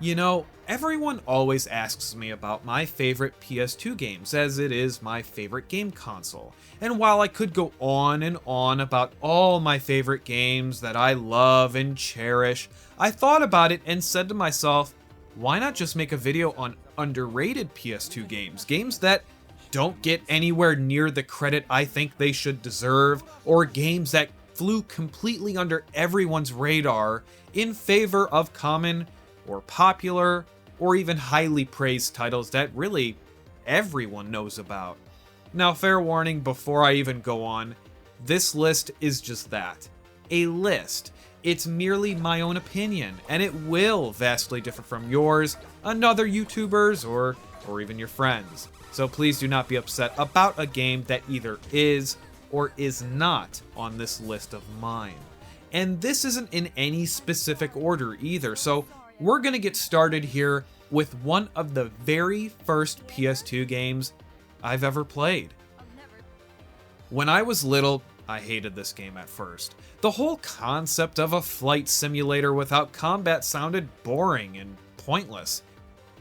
You know, everyone always asks me about my favorite PS2 games, as it is my favorite game console. And while I could go on and on about all my favorite games that I love and cherish, I thought about it and said to myself, why not just make a video on underrated PS2 games? Games that don't get anywhere near the credit I think they should deserve, or games that flew completely under everyone's radar in favor of common or popular, or even highly praised titles that really everyone knows about. Now, fair warning before I even go on, this list is just that. A list. It's merely my own opinion, and it will vastly differ from yours, another YouTubers, or even your friends. So please do not be upset about a game that either is or is not on this list of mine. And this isn't in any specific order either, so we're gonna get started here with one of the very first PS2 games I've ever played. When I was little, I hated this game at first. The whole concept of a flight simulator without combat sounded boring and pointless,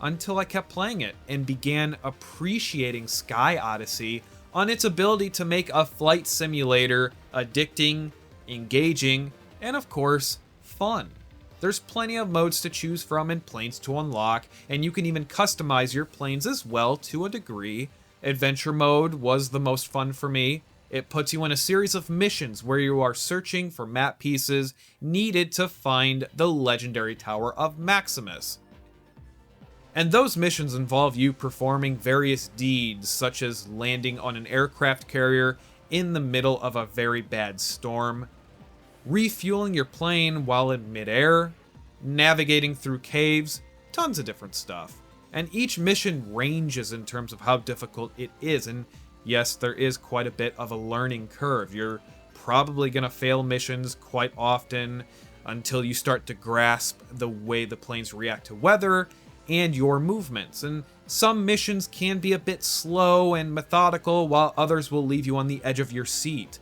until I kept playing it and began appreciating Sky Odyssey on its ability to make a flight simulator addicting, engaging, and of course, fun. There's plenty of modes to choose from and planes to unlock, and you can even customize your planes as well to a degree. Adventure mode was the most fun for me. It puts you in a series of missions where you are searching for map pieces needed to find the legendary Tower of Maximus. And those missions involve you performing various deeds, such as landing on an aircraft carrier in the middle of a very bad storm, refueling your plane while in midair, navigating through caves, tons of different stuff. And each mission ranges in terms of how difficult it is, and yes, there is quite a bit of a learning curve. You're probably going to fail missions quite often until you start to grasp the way the planes react to weather and your movements. And some missions can be a bit slow and methodical, while others will leave you on the edge of your seat.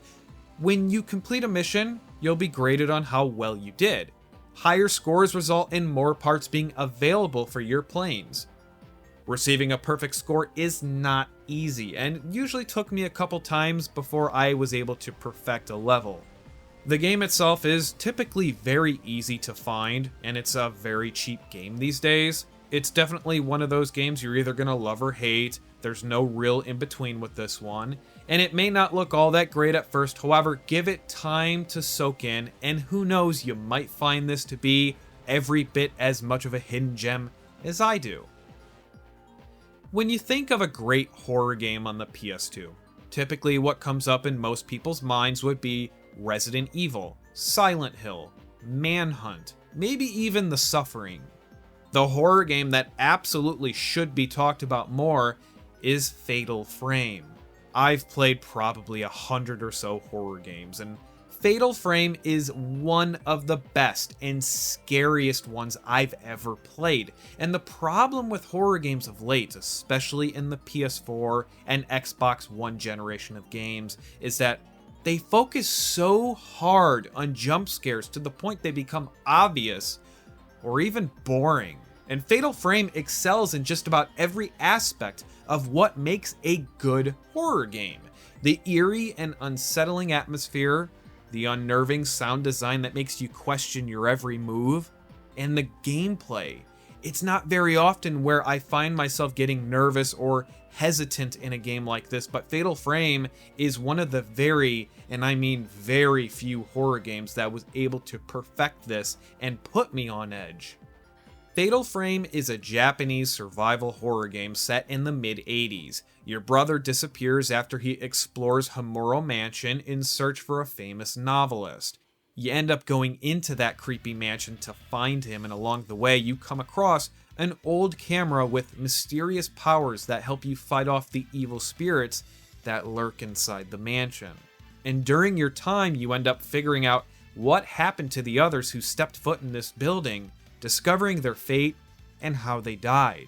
When you complete a mission, you'll be graded on how well you did. Higher scores result in more parts being available for your planes. Receiving a perfect score is not easy, and usually took me a couple times before I was able to perfect a level. The game itself is typically very easy to find, and it's a very cheap game these days. It's definitely one of those games you're either gonna love or hate. There's no real in-between with this one. And it may not look all that great at first, however, give it time to soak in, and who knows, you might find this to be every bit as much of a hidden gem as I do. When you think of a great horror game on the PS2, typically what comes up in most people's minds would be Resident Evil, Silent Hill, Manhunt, maybe even The Suffering. The horror game that absolutely should be talked about more is Fatal Frame. I've played probably 100 or so horror games, and Fatal Frame is one of the best and scariest ones I've ever played. And the problem with horror games of late, especially in the PS4 and Xbox One generation of games, is that they focus so hard on jump scares to the point they become obvious or even boring. And Fatal Frame excels in just about every aspect of what makes a good horror game. The eerie and unsettling atmosphere, the unnerving sound design that makes you question your every move, and the gameplay. It's not very often where I find myself getting nervous or hesitant in a game like this, but Fatal Frame is one of the very, and I mean very few horror games that was able to perfect this and put me on edge. Fatal Frame is a Japanese survival horror game set in the mid-80s. Your brother disappears after he explores Hamuro Mansion in search for a famous novelist. You end up going into that creepy mansion to find him, and along the way you come across an old camera with mysterious powers that help you fight off the evil spirits that lurk inside the mansion. And during your time, you end up figuring out what happened to the others who stepped foot in this building, discovering their fate and how they died.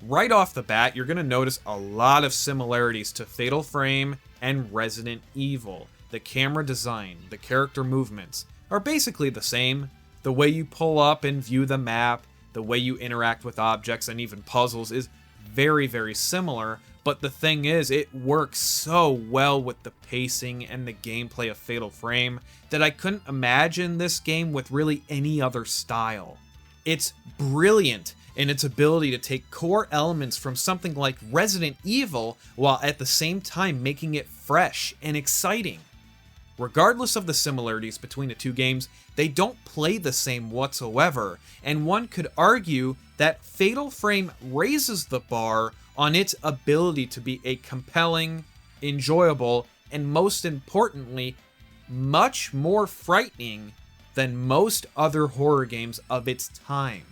Right off the bat, you're going to notice a lot of similarities to Fatal Frame and Resident Evil. The camera design, the character movements are basically the same. The way you pull up and view the map, The way you interact with objects and even puzzles is very, very similar, but the thing is, it works so well with the pacing and the gameplay of Fatal Frame that I couldn't imagine this game with really any other style. It's brilliant in its ability to take core elements from something like Resident Evil while at the same time making it fresh and exciting. Regardless of the similarities between the two games, they don't play the same whatsoever, and one could argue that Fatal Frame raises the bar on its ability to be a compelling, enjoyable, and most importantly, much more frightening than most other horror games of its time.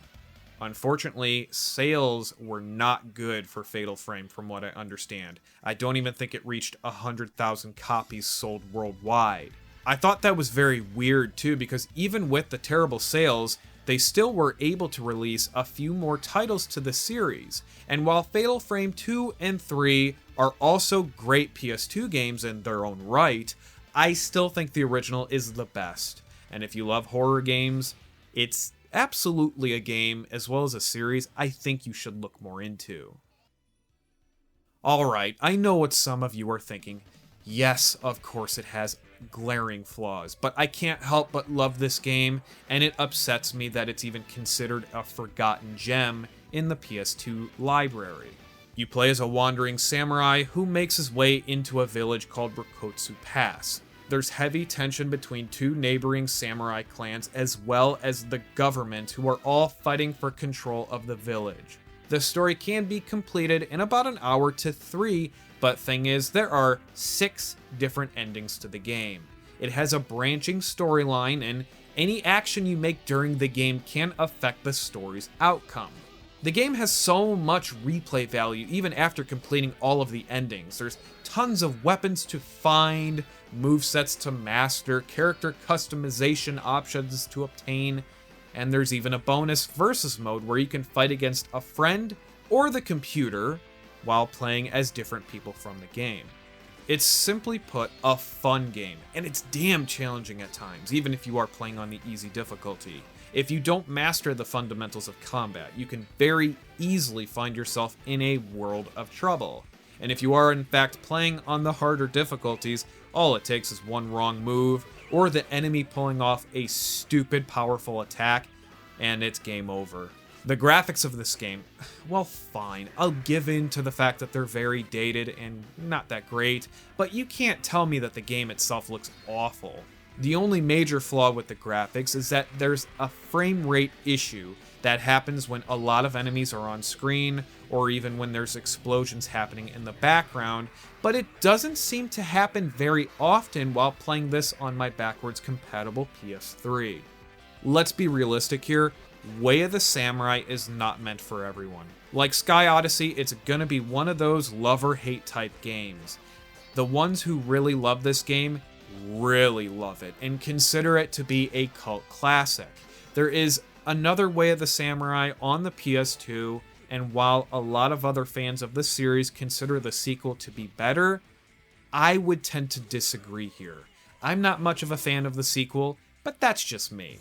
Unfortunately, sales were not good for Fatal Frame from what I understand. I don't even think it reached 100,000 copies sold worldwide. I thought that was very weird too, because even with the terrible sales, they still were able to release a few more titles to the series. And while Fatal Frame 2 and 3 are also great PS2 games in their own right, I still think the original is the best. And if you love horror games, it's absolutely a game, as well as a series, I think you should look more into. Alright, I know what some of you are thinking. Yes, of course it has glaring flaws, but I can't help but love this game, and it upsets me that it's even considered a forgotten gem in the PS2 library. You play as a wandering samurai who makes his way into a village called Rokotsu Pass. There's heavy tension between two neighboring samurai clans as well as the government, who are all fighting for control of the village. The story can be completed in about an hour to 3, but thing is, there are 6 different endings to the game. It has a branching storyline, and any action you make during the game can affect the story's outcome. The game has so much replay value even after completing all of the endings. There's tons of weapons to find, movesets to master, character customization options to obtain, and there's even a bonus versus mode where you can fight against a friend or the computer while playing as different people from the game. It's simply put a fun game, and it's damn challenging at times, even if you are playing on the easy difficulty. If you don't master the fundamentals of combat, you can very easily find yourself in a world of trouble. And if you are in fact playing on the harder difficulties, all it takes is one wrong move, or the enemy pulling off a stupid powerful attack, and it's game over. The graphics of this game, well, fine. I'll give in to the fact that they're very dated and not that great, but you can't tell me that the game itself looks awful. The only major flaw with the graphics is that there's a frame rate issue that happens when a lot of enemies are on screen, or even when there's explosions happening in the background, but it doesn't seem to happen very often while playing this on my backwards compatible PS3. Let's be realistic here. Way of the Samurai is not meant for everyone. Like Sky Odyssey, it's gonna be one of those love or hate type games. The ones who really love this game really love it and consider it to be a cult classic. There is another Way of the Samurai on the PS2, and while a lot of other fans of the series consider the sequel to be better, I would tend to disagree here. I'm not much of a fan of the sequel, but that's just me.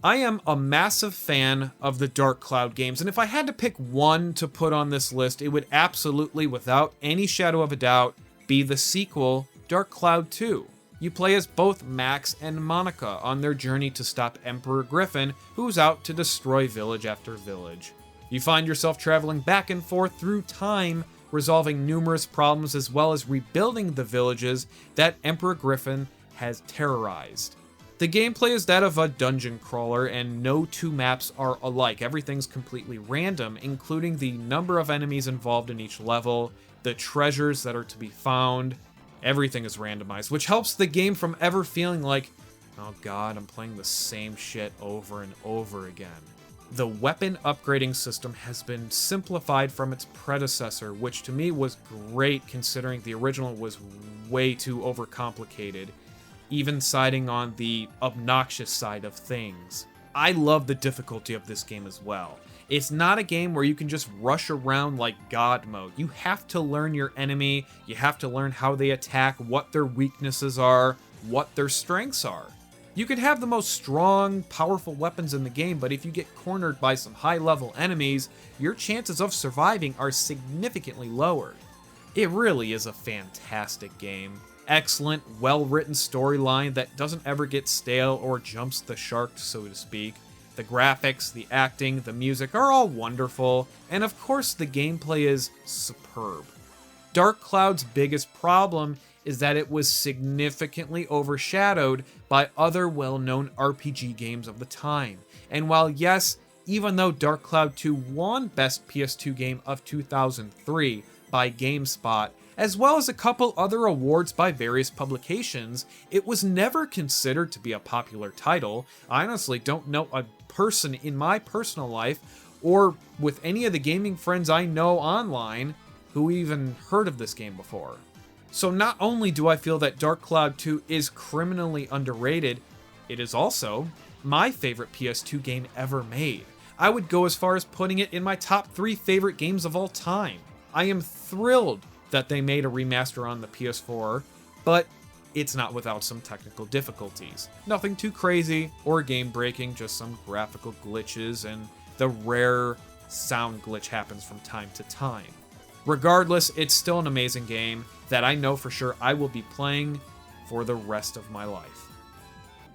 I am a massive fan of the Dark Cloud games, and if I had to pick one to put on this list, it would absolutely, without any shadow of a doubt, be the sequel, Dark Cloud 2. You play as both Max and Monica on their journey to stop Emperor Griffin, who's out to destroy village after village. You find yourself traveling back and forth through time, resolving numerous problems as well as rebuilding the villages that Emperor Griffin has terrorized. The gameplay is that of a dungeon crawler, and no two maps are alike. Everything's completely random, including the number of enemies involved in each level, the treasures that are to be found. Everything is randomized, which helps the game from ever feeling like, oh god, I'm playing the same shit over and over again. The weapon upgrading system has been simplified from its predecessor, which to me was great considering the original was way too overcomplicated, even siding on the obnoxious side of things. I love the difficulty of this game as well. It's not a game where you can just rush around like God mode. You have to learn your enemy, you have to learn how they attack, what their weaknesses are, what their strengths are. You could have the most strong, powerful weapons in the game, but if you get cornered by some high-level enemies, your chances of surviving are significantly lowered. It really is a fantastic game. Excellent, well-written storyline that doesn't ever get stale or jumps the shark, so to speak. The graphics, the acting, the music are all wonderful, and of course the gameplay is superb. Dark Cloud's biggest problem is that it was significantly overshadowed by other well-known RPG games of the time. And while yes, even though Dark Cloud 2 won Best PS2 Game of 2003 by GameSpot, as well as a couple other awards by various publications, it was never considered to be a popular title. I honestly don't know a person in my personal life, or with any of the gaming friends I know online, who even heard of this game before. So not only do I feel that Dark Cloud 2 is criminally underrated, it is also my favorite PS2 game ever made. I would go as far as putting it in my top 3 favorite games of all time. I am thrilled that they made a remaster on the PS4, but it's not without some technical difficulties. Nothing too crazy or game-breaking, just some graphical glitches, and the rare sound glitch happens from time to time. Regardless, it's still an amazing game that I know for sure I will be playing for the rest of my life.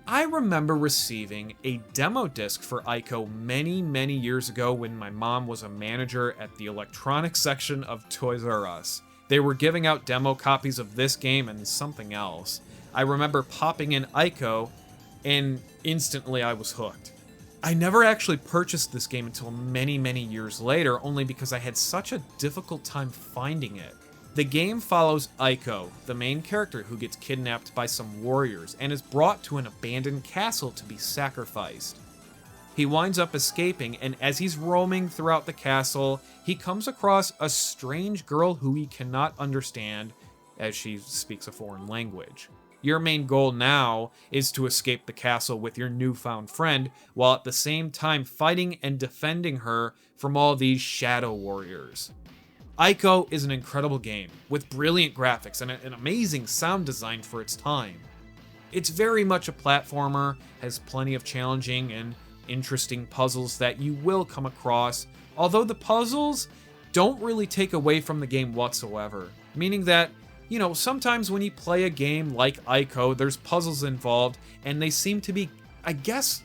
I remember receiving a demo disc for Aiko many years ago when my mom was a manager at the electronics section of Toys R Us. They were giving out demo copies of this game and something else. I remember popping in Aiko, and instantly I was hooked. I never actually purchased this game until many years later, only because I had such a difficult time finding it. The game follows Aiko, the main character who gets kidnapped by some warriors and is brought to an abandoned castle to be sacrificed. He winds up escaping, and as he's roaming throughout the castle, he comes across a strange girl who he cannot understand, as she speaks a foreign language. Your main goal now is to escape the castle with your newfound friend, while at the same time fighting and defending her from all these shadow warriors. Aiko is an incredible game, with brilliant graphics and an amazing sound design for its time. It's very much a platformer, has plenty of challenging and interesting puzzles that you will come across, although the puzzles don't really take away from the game whatsoever, meaning that, you know, sometimes when you play a game like Aiko, there's puzzles involved, and they seem to be, I guess,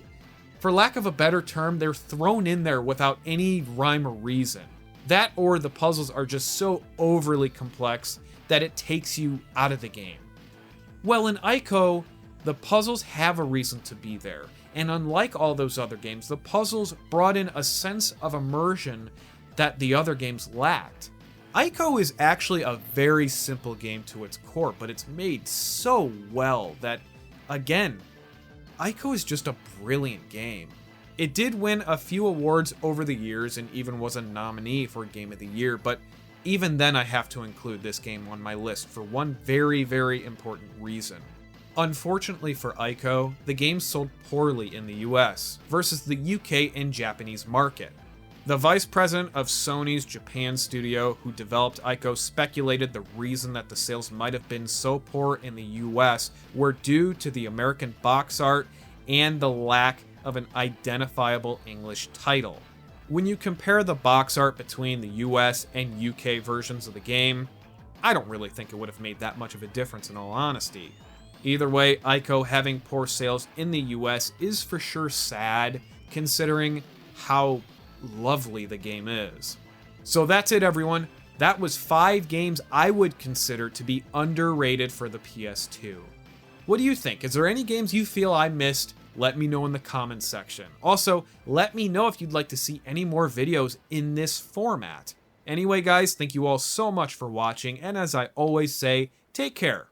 for lack of a better term, they're thrown in there without any rhyme or reason. That or the puzzles are just so overly complex that it takes you out of the game. Well, in Aiko, the puzzles have a reason to be there, and unlike all those other games, the puzzles brought in a sense of immersion that the other games lacked. Aiko is actually a very simple game to its core, but it's made so well that, again, Aiko is just a brilliant game. It did win a few awards over the years and even was a nominee for Game of the Year, but even then I have to include this game on my list for one very important reason. Unfortunately for Aiko, the game sold poorly in the US versus the UK and Japanese market. The vice president of Sony's Japan studio who developed Aiko speculated the reason that the sales might have been so poor in the US were due to the American box art and the lack of an identifiable English title. When you compare the box art between the US and UK versions of the game, I don't really think it would have made that much of a difference in all honesty. Either way, Aiko having poor sales in the US is for sure sad, considering how lovely the game is. So that's it, everyone. That was 5 games I would consider to be underrated for the PS2. What do you think? Is there any games you feel I missed? Let me know in the comments section. Also, let me know if you'd like to see any more videos in this format. Anyway, guys, thank you all so much for watching, and as I always say, take care.